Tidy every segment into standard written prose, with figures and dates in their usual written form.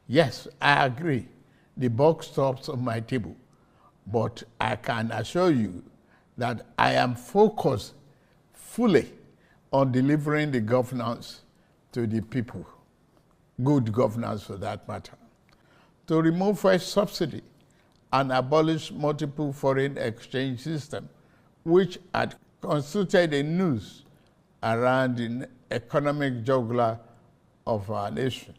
Yes, I agree. The buck stops on my table. But I can assure you that I am focused fully on delivering the governance to the people, good governance for that matter, to remove fresh subsidy and abolish multiple foreign exchange system, which had constituted a noose around the economic jugular of our nation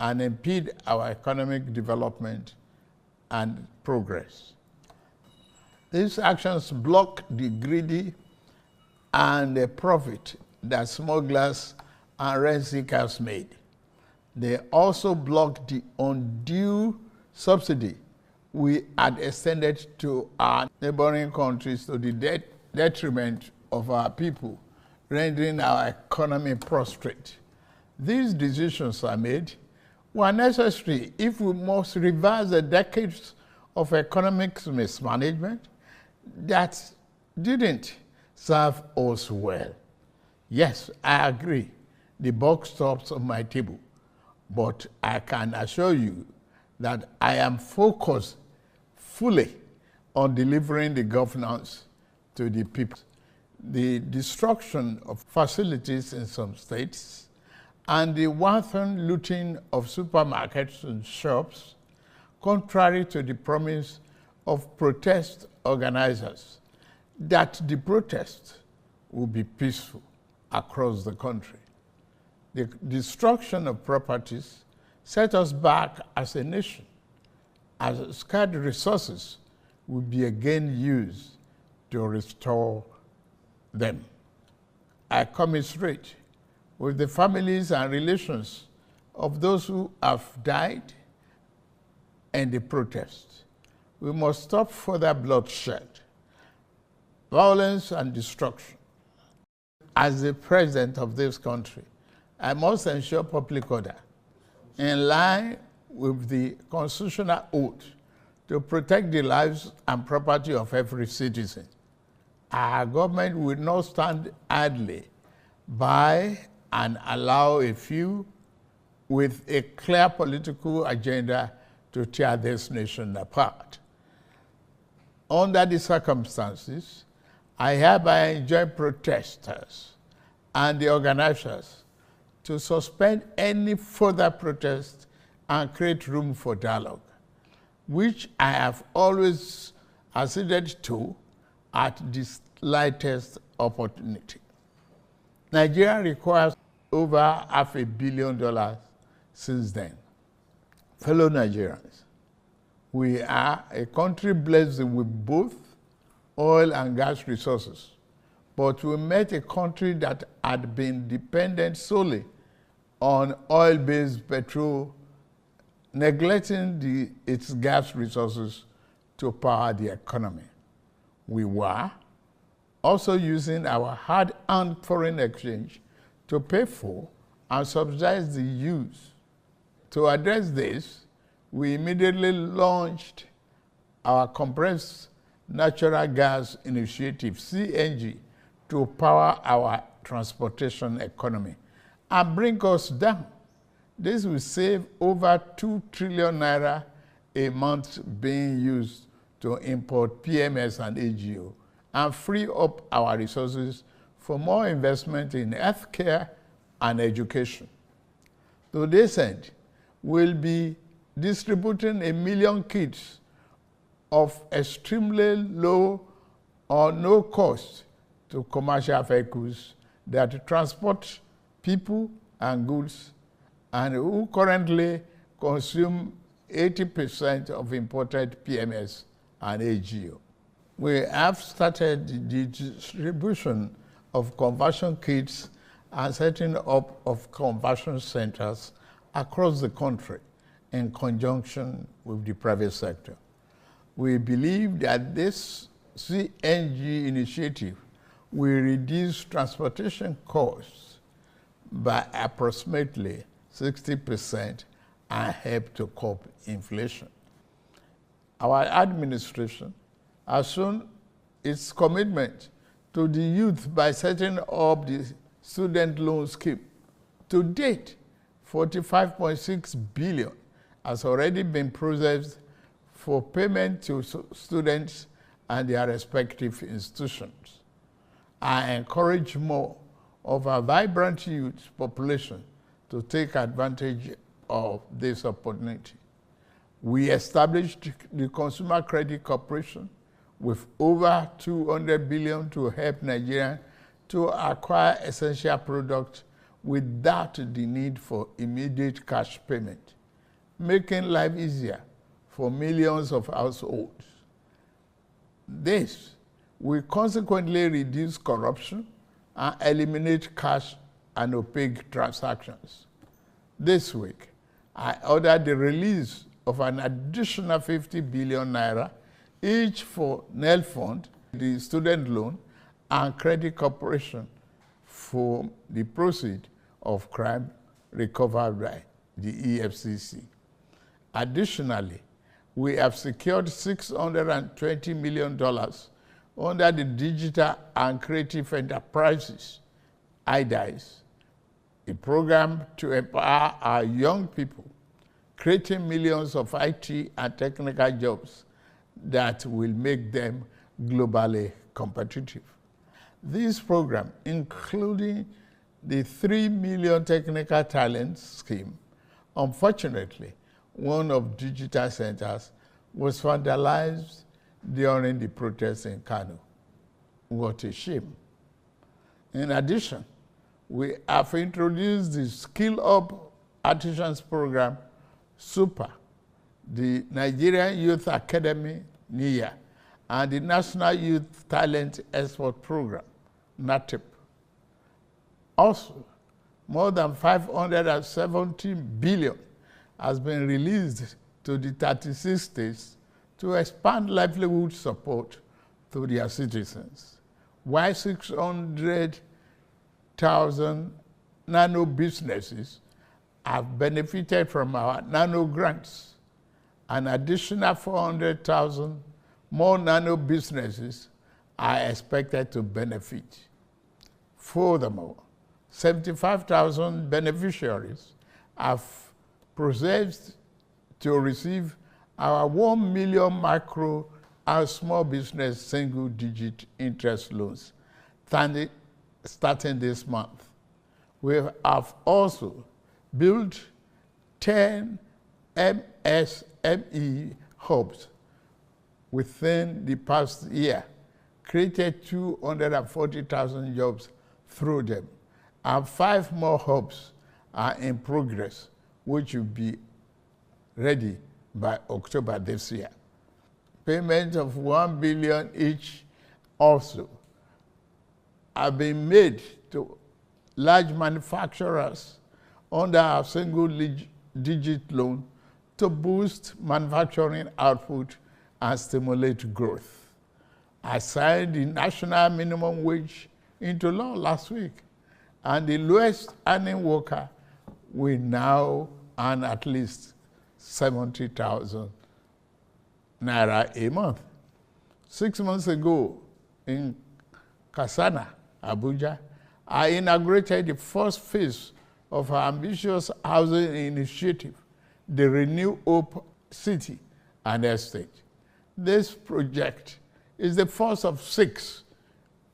and impede our economic development and progress. These actions block the greedy and the profit that smugglers and rent seekers made. They also block the undue subsidy we had extended to our neighboring countries to the detriment of our people, rendering our economy prostrate. These decisions are made were necessary if we must reverse the decades of economic mismanagement that didn't serve us well. Yes, I agree. The buck stops on my table. But I can assure you that I am focused fully on delivering the governance to the people. The destruction of facilities in some states and the wanton looting of supermarkets and shops, contrary to the promise of protest organizers that the protest will be peaceful across the country. The destruction of properties set us back as a nation, as scarce resources will be again used to restore them. I commiserate with the families and relations of those who have died in the protest. We must stop further bloodshed, violence, and destruction. As the president of this country, I must ensure public order in line with the constitutional oath to protect the lives and property of every citizen. Our government will not stand idly by and allow a few with a clear political agenda to tear this nation apart. Under the circumstances, I hereby enjoin protesters and the organizers to suspend any further protest and create room for dialogue, which I have always acceded to at the slightest opportunity. Nigeria requires over $500 million since then. Fellow Nigerians, we are a country blessed with both oil and gas resources, but we met a country that had been dependent solely on oil-based petrol, neglecting its gas resources to power the economy. We were also using our hard-earned foreign exchange to pay for and subsidize the use. To address this, we immediately launched our compressed natural gas initiative, CNG, to power our transportation economy and bring us down. This will save over 2 trillion naira a month being used to import PMS and AGO and free up our resources for more investment in healthcare and education. To this end, we'll be distributing 1 million kits of extremely low or no cost to commercial vehicles that transport people and goods and who currently consume 80% of imported PMS and AGO. We have started the distribution of conversion kits and setting up of conversion centers across the country in conjunction with the private sector. We believe that this CNG initiative will reduce transportation costs by approximately 60% and help to curb inflation. Our administration has shown its commitment to the youth by setting up the student loan scheme. To date, 45.6 billion has already been processed for payment to students and their respective institutions. I encourage more of our vibrant youth population to take advantage of this opportunity. We established the Consumer Credit Corporation with over $200 billion to help Nigerians to acquire essential products without the need for immediate cash payment, making life easier for millions of households. This will consequently reduce corruption and eliminate cash and opaque transactions. This week, I ordered the release of an additional 50 billion naira, each for NEL Fund, the student loan, and Credit Corporation for the proceeds of crime recovered by the EFCC. Additionally, we have secured $620 million under the Digital and Creative Enterprises, IDICE, a program to empower our young people, creating millions of IT and technical jobs that will make them globally competitive. This program, including the 3 million technical talents scheme, unfortunately, one of digital centers was vandalized during the protests in Kano. What a shame. In addition, we have introduced the Skill Up Artisans Program, SUPER, the Nigerian Youth Academy, NIA, and the National Youth Talent Export Program, NATEP. Also, more than 570 billion has been released to the 36 states to expand livelihood support to their citizens, while 600,000 nano businesses have benefited from our nano grants. An additional 400,000 more nano businesses are expected to benefit. Furthermore, 75,000 beneficiaries have processed to receive our 1 million micro and small business single-digit interest loans starting this month. We have also built 10 MSME hubs within the past year, created 240,000 jobs through them, and 5 more hubs are in progress, which will be ready by October this year. Payment of 1 billion each also have been made to large manufacturers under our single-digit loan to boost manufacturing output and stimulate growth. I signed the national minimum wage into law last week, and the lowest earning worker will now earn at least 70,000 naira a month. 6 months ago in Kasana, Abuja, I inaugurated the first phase of our ambitious housing initiative, the Renew Hope City and Estate. This project is the first of 6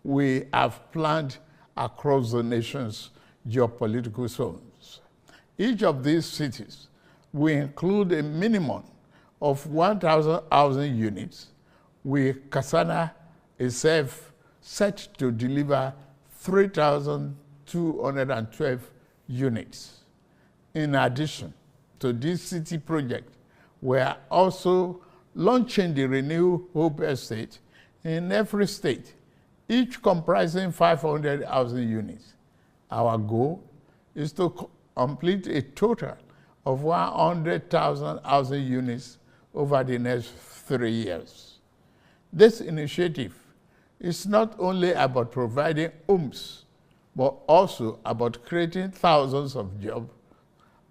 we have planned across the nation's geopolitical zones. Each of these cities will include a minimum of 1,000 housing units, with Kasana itself set to deliver 3,212 units. In addition to this city project, we are also launching the Renew Hope Estate in every state, each comprising 500 housing units. Our goal is to complete a total of 100,000 housing units over the next 3 years. This initiative is not only about providing homes, but also about creating thousands of jobs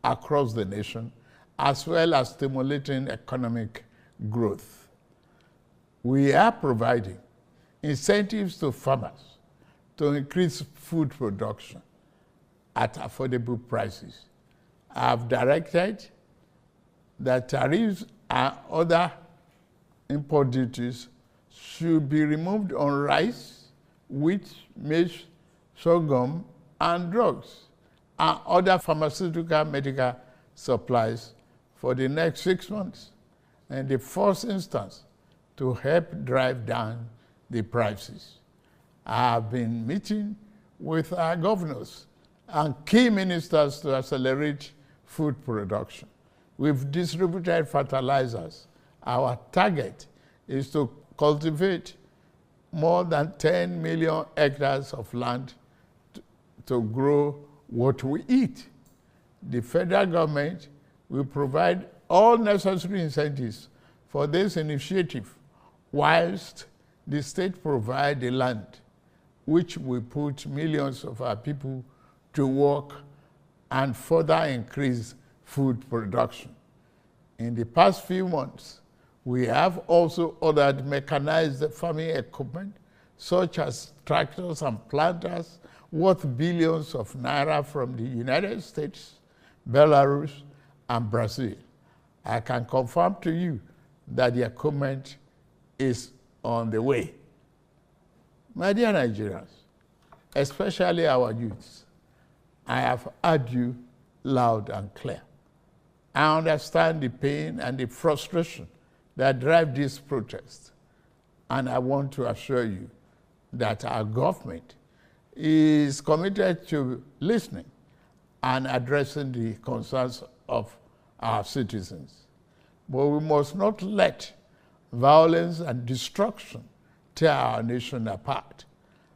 across the nation, as well as stimulating economic growth. We are providing incentives to farmers to increase food production at affordable prices. I have directed that tariffs and other import duties should be removed on rice, wheat, maize, sorghum, and drugs, and other pharmaceutical medical supplies for the next 6 months, in the first instance, to help drive down the prices. I have been meeting with our governors and key ministers to accelerate food production. We've distributed fertilizers. Our target is to cultivate more than 10 million hectares of land to grow what we eat. The federal government will provide all necessary incentives for this initiative, whilst the state provides the land, which will put millions of our people to work and further increase food production. In the past few months, we have also ordered mechanized farming equipment, such as tractors and planters, worth billions of naira from the United States, Belarus, and Brazil. I can confirm to you that the equipment is on the way. My dear Nigerians, especially our youths, I have heard you loud and clear. I understand the pain and the frustration that drive this protest, and I want to assure you that our government is committed to listening and addressing the concerns of our citizens. But we must not let violence and destruction tear our nation apart.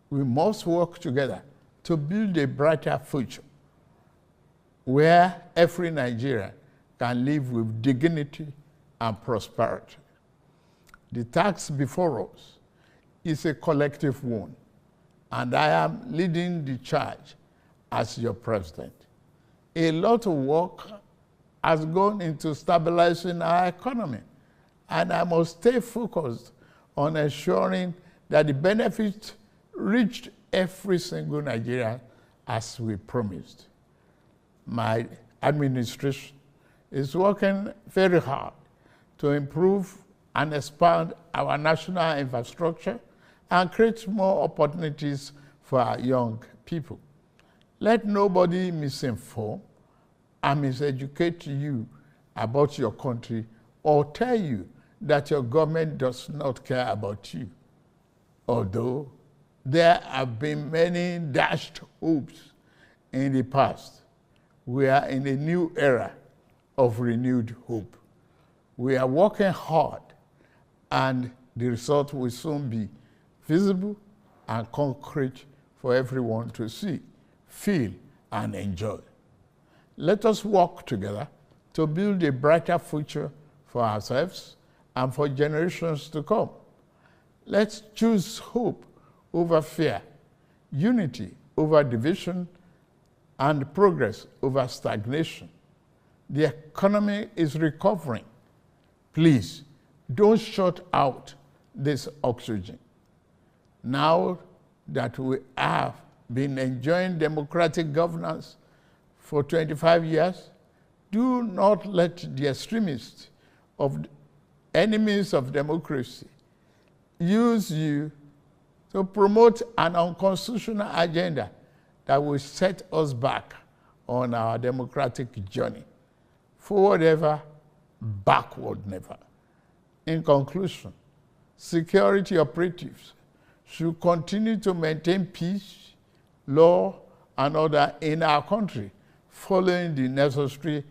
We must work together to build a brighter future where every Nigerian can live with dignity and prosperity. The task before us is a collective one, and I am leading the charge as your president. A lot of work has gone into stabilizing our economy, and I must stay focused on ensuring that the benefits reached every single Nigerian as we promised. My administration is working very hard to improve and expand our national infrastructure and create more opportunities for our young people. Let nobody misinform and miseducate you about your country or tell you that your government does not care about you. Although there have been many dashed hopes in the past, we are in a new era of renewed hope. We are working hard, and the result will soon be visible and concrete for everyone to see, feel, and enjoy. Let us work together to build a brighter future for ourselves and for generations to come. Let's choose hope over fear, unity over division, and progress over stagnation. The economy is recovering. Please, don't shut out this oxygen. Now that we have been enjoying democratic governance for 25 years, do not let the extremists of enemies of democracy use you to promote an unconstitutional agenda that will set us back on our democratic journey. Forward ever, backward never. In conclusion, security operatives should continue to maintain peace, law, and order in our country, following the necessary